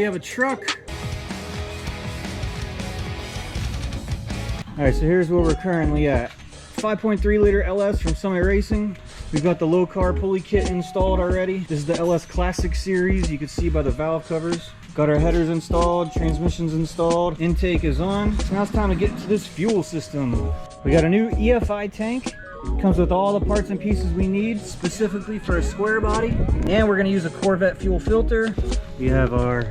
We have a truck. All right, so here's where we're currently at. 5.3 liter LS from Summit Racing. We've got the low car pulley kit installed already. This is the LS Classic series. You can see by the valve covers. Got our headers installed, transmissions installed, intake is on. So now it's time to get into this fuel system. We got a new EFI tank. Comes with all the parts and pieces we need specifically for a square body. And we're gonna use a Corvette fuel filter. We have our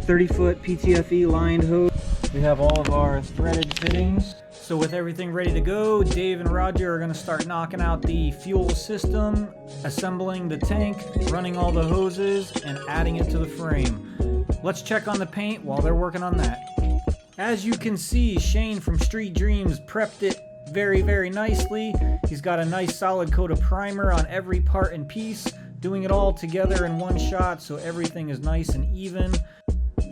30-foot PTFE lined hose. We have all of our threaded fittings. So with everything ready to go, Dave and Roger are gonna start knocking out the fuel system, assembling the tank, running all the hoses, and adding it to the frame. Let's check on the paint while they're working on that. As you can see, Shane from Street Dreams prepped it very, very nicely. He's got a nice solid coat of primer on every part and piece, doing it all together in one shot so everything is nice and even.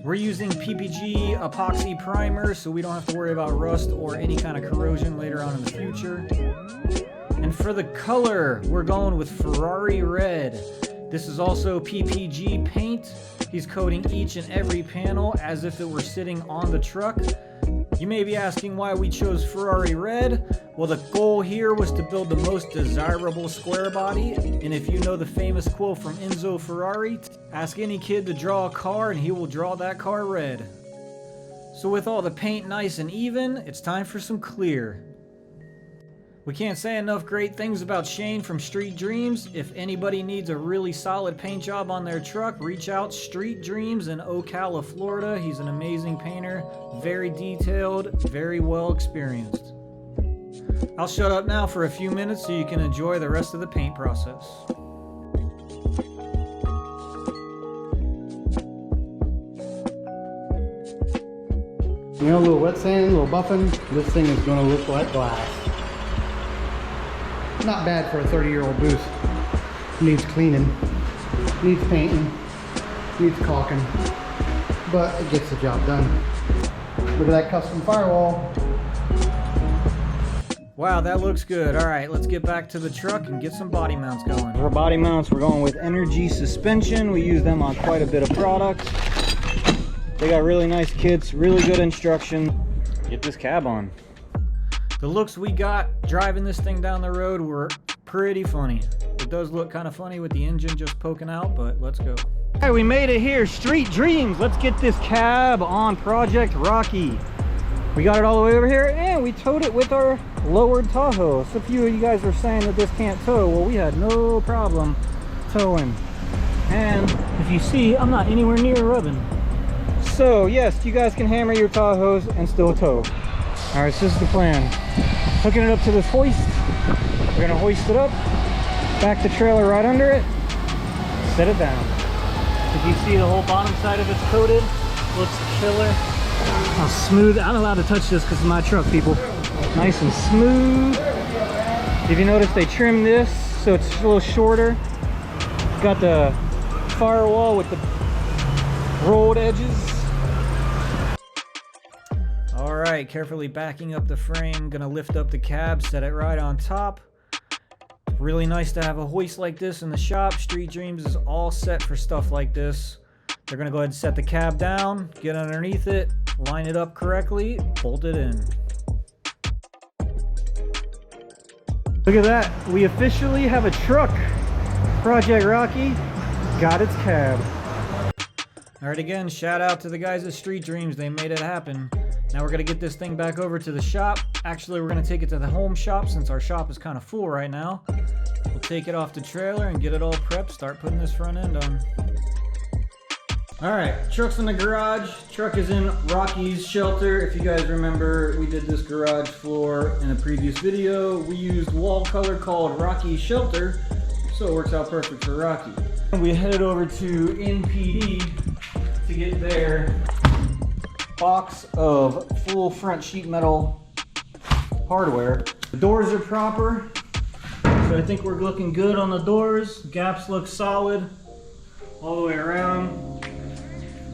We're using PPG epoxy primer so we don't have to worry about rust or any kind of corrosion later on in the future. And for the color, we're going with Ferrari Red. This is also PPG paint. He's coating each and every panel as if it were sitting on the truck. You may be asking why we chose Ferrari Red. Well, the goal here was to build the most desirable square body. And if you know the famous quote from Enzo Ferrari, ask any kid to draw a car and he will draw that car red. So with all the paint nice and even, it's time for some clear. We can't say enough great things about Shane from Street Dreams. If anybody needs a really solid paint job on their truck, reach out. Street Dreams in Ocala, Florida. He's an amazing painter, very detailed, very well experienced. I'll shut up now for a few minutes so you can enjoy the rest of the paint process. You know, a little wet sand, a little buffing. This thing is going to look like glass. Not bad for a 30-year-old booth. Needs cleaning, needs painting, needs caulking, but it gets the job done. Look at that custom firewall. Wow, that looks good. All right, let's get back to the truck and get some body mounts going. For body mounts, we're going with Energy Suspension. We use them on quite a bit of products. They got really nice kits, really good instruction. Get this cab on. The looks we got driving this thing down the road were pretty funny. It does look kind of funny with the engine just poking out, but let's go. All right, we made it here, Street Dreams. Let's get this cab on Project Rocky. We got it all the way over here, and we towed it with our lowered Tahoe. So a few of you guys were saying that this can't tow. Well, we had no problem towing. And if you see, I'm not anywhere near rubbing. So yes, you guys can hammer your Tahoes and still tow. All right, so this is the plan. Hooking it up to this hoist. We're gonna hoist it up, back the trailer right under it, set it down. If you see the whole bottom side of it's coated, looks killer. How smooth. I'm allowed to touch this because it's my truck, people. Nice and smooth. If you notice, they trimmed this so it's a little shorter. Got the firewall with the rolled edges. All right, carefully backing up the frame, gonna lift up the cab, set it right on top. Really nice to have a hoist like this in the shop. Street Dreams is all set for stuff like this. They're gonna go ahead and set the cab down, get underneath it, line it up correctly, bolt it in. Look at that, we officially have a truck. Project Rocky got its cab. All right, again, shout out to the guys at Street Dreams. They made it happen. Now we're gonna get this thing back over to the shop. Actually, we're gonna take it to the home shop since our shop is kind of full right now. We'll take it off the trailer and get it all prepped, start putting this front end on. All right, truck's in the garage. Truck is in Rocky's shelter. If you guys remember, we did this garage floor in a previous video. We used wall color called Rocky's Shelter, so it works out perfect for Rocky. We headed over to NPD to get their box of full front sheet metal hardware. The doors are proper, so I think we're looking good on the doors. Gaps look solid all the way around.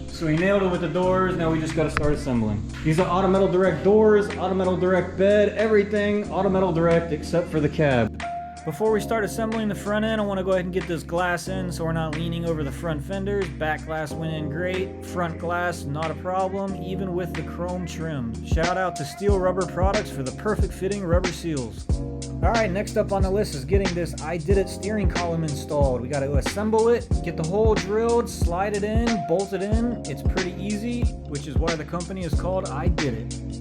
So we nailed it with the doors. Now we just got to start assembling. These are Auto Metal Direct doors, Auto Metal Direct bed, everything Auto Metal Direct except for the cab. Before we start assembling the front end, I want to go ahead and get this glass in so we're not leaning over the front fenders. Back glass went in great. Front glass, not a problem, even with the chrome trim. Shout out to Steel Rubber Products for the perfect fitting rubber seals. Alright, next up on the list is getting this I Did It steering column installed. We got to assemble it, get the hole drilled, slide it in, bolt it in. It's pretty easy, which is why the company is called I Did It.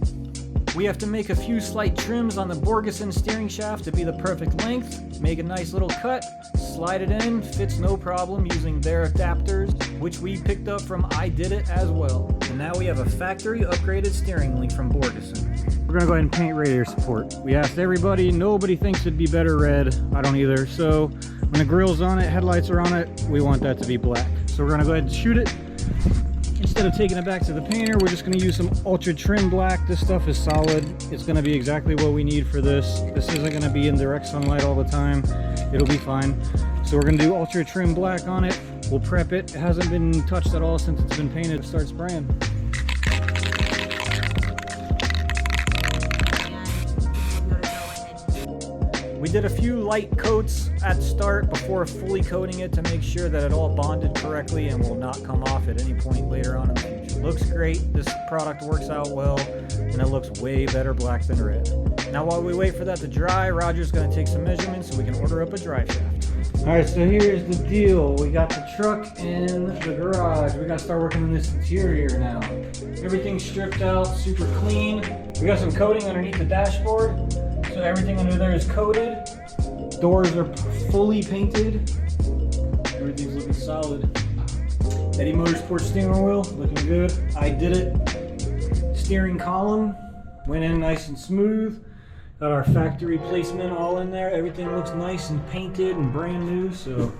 We have to make a few slight trims on the Borgeson steering shaft to be the perfect length. Make a nice little cut, slide it in, fits no problem using their adapters, which we picked up from I Did It as well. And now we have a factory upgraded steering link from Borgeson. We're gonna go ahead and paint radiator support. We asked everybody, nobody thinks it'd be better red. I don't either. So when the grill's on it, headlights are on it, we want that to be black. So we're gonna go ahead and shoot it. Instead of taking it back to the painter, we're just gonna use some ultra trim black. This stuff is solid. It's gonna be exactly what we need for this. This isn't gonna be in direct sunlight all the time. It'll be fine. So we're gonna do ultra trim black on it. We'll prep it. It hasn't been touched at all since it's been painted. Start spraying. We did a few light coats at the start before fully coating it to make sure that it all bonded correctly and will not come off at any point later on in the future. Looks great, this product works out well, and it looks way better black than red. Now while we wait for that to dry, Roger's going to take some measurements so we can order up a drive shaft. Alright, so here's the deal. We got the truck in the garage. We got to start working on this interior now. Everything's stripped out, super clean. We got some coating underneath the dashboard. So everything under there is coated. Doors are fully painted. Everything's looking solid. Eddie Motorsports steering wheel, looking good. I Did It steering column, went in nice and smooth. Got our factory placement all in there. Everything looks nice and painted and brand new. So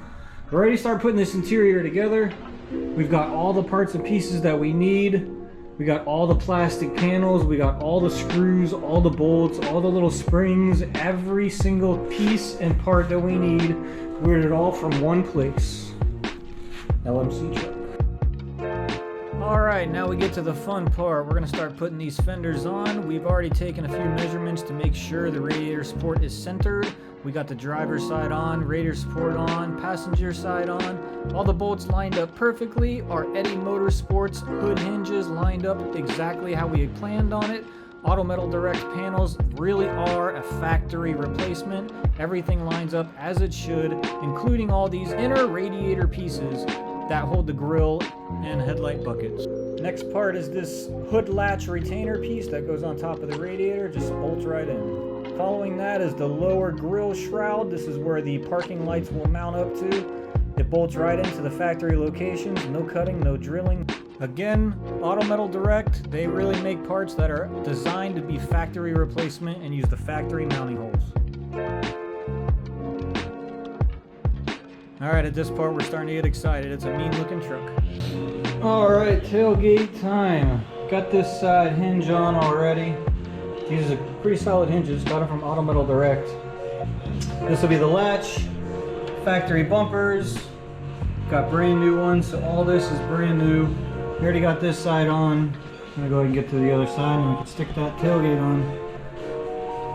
we're ready to start putting this interior together. We've got all the parts and pieces that we need. We got all the plastic panels, we got all the screws, all the bolts, all the little springs, every single piece and part that we need. We're it all from one place. LMC truck. Alright, now we get to the fun part. We're going to start putting these fenders on. We've already taken a few measurements to make sure the radiator support is centered. We got the driver's side on, radiator support on, passenger side on. All the bolts lined up perfectly. Our Eddie Motorsports hood hinges lined up exactly how we had planned on it. Auto Metal Direct panels really are a factory replacement. Everything lines up as it should, including all these inner radiator pieces that hold the grille and headlight buckets. Next part is this hood latch retainer piece that goes on top of the radiator, just bolts right in. Following that is the lower grille shroud. This is where the parking lights will mount up to. It bolts right into the factory locations, no cutting, no drilling. Again, Auto Metal Direct, they really make parts that are designed to be factory replacement and use the factory mounting holes. Alright, at this part we're starting to get excited. It's a mean looking truck. Alright, tailgate time. Got this side hinge on already. These are pretty solid hinges, got them from Auto Metal Direct. This will be the latch, factory bumpers, got brand new ones, so all this is brand new. We already got this side on. I'm gonna go ahead and get to the other side and we can stick that tailgate on.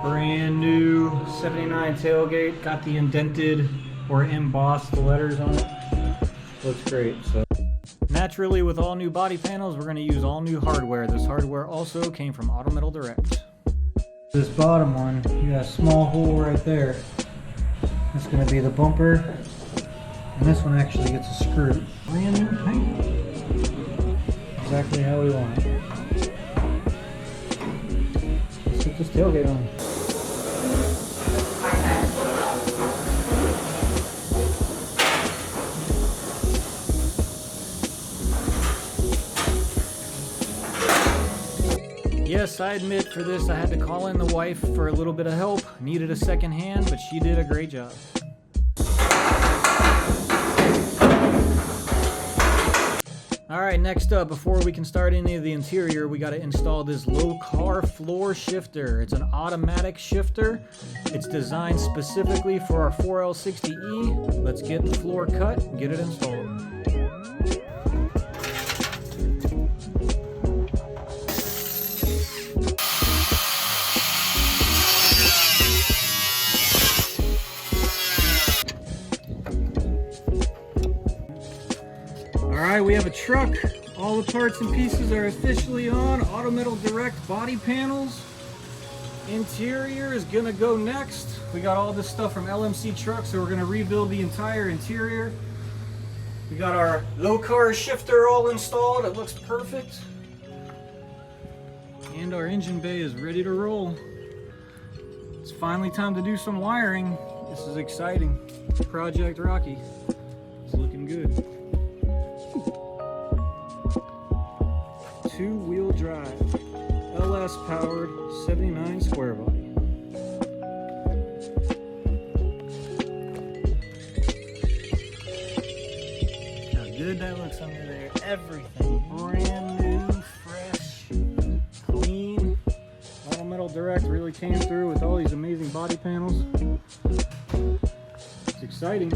Brand new 79 tailgate, got the indented or embossed letters on it. Looks great. So naturally, with all new body panels, we're gonna use all new hardware. This hardware also came from Auto Metal Direct. This bottom one, you got a small hole right there. That's going to be the bumper. And this one actually gets a screw. Brand new paint. Exactly how we want it. Let's get this tailgate on. Yes, I admit for this I had to call in the wife for a little bit of help. Needed a second hand, but she did a great job. Alright, next up, before we can start any of the interior, we got to install this low car floor shifter. It's an automatic shifter. It's designed specifically for our 4L60E. Let's get the floor cut and get it installed. right, we have a truck. All the parts and pieces are officially on. Auto Metal Direct body panels. Interior is gonna go next. We got all this stuff from LMC Trucks, so we're gonna rebuild the entire interior. We got our low car shifter all installed. It looks perfect. And our engine bay is ready to roll. It's finally time to do some wiring. This is exciting. Project Rocky. It's looking good. 2-wheel drive. LS powered 79 square body. How good that looks under there. Everything brand new, fresh, clean. Auto Metal Direct really came through with all these amazing body panels. It's exciting.